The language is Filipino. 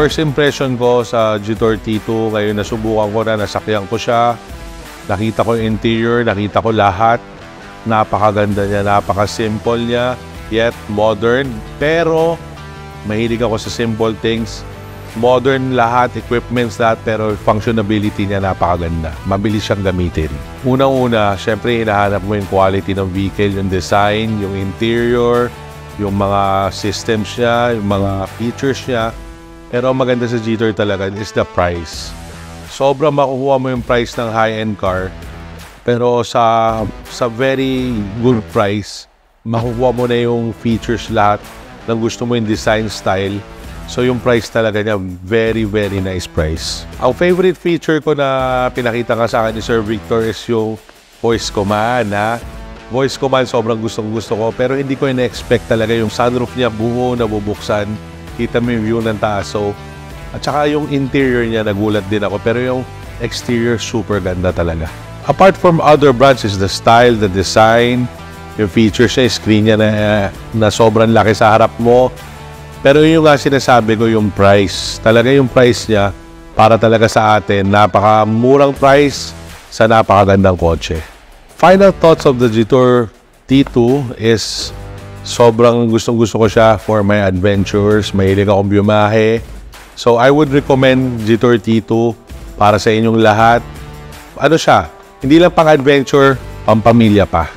First impression ko sa Jitour T2, ngayon nasubukan ko na, nasakyan ko siya. Nakita ko yung interior, nakita ko lahat. Napakaganda niya, napaka-simple niya, yet modern. Pero mahilig ako sa simple things. Modern lahat, equipments lahat, pero functionability niya napakaganda. Mabilis siyang gamitin. Unang-una, syempre hinahanap mo yung quality ng vehicle, yung design, yung interior, yung mga systems niya, yung mga features niya. Pero ang maganda sa Jitour talaga is the price. Sobrang makukuha mo yung price ng high-end car, pero sa very good price, makukuha mo na yung features lahat ng gusto mo, yung design style. So yung price talaga niya, very, very nice price. Ang favorite feature ko na pinakita ka sa akin ni Sir Victor is yung voice command. Voice command, sobrang gusto ko. Pero hindi ko ina-expect talaga yung sunroof niya buo na bubuksan. Kita mo yung view ng taas. So, at saka yung interior niya, nagulat din ako. Pero yung exterior, super ganda talaga. Apart from other brands is the style, the design, yung features niya, screen niya na sobrang laki sa harap mo. Pero yung nga sinasabi ko, yung price. Talaga yung price niya, para talaga sa atin, napakamurang price sa napakagandang kotse. Final thoughts of the Jitour T2 is sobrang gustong-gusto ko siya for my adventures. Mahilig akong biyahe. So I would recommend Jitour T2 para sa inyong lahat. Ano siya? Hindi lang pang adventure, pang pamilya pa.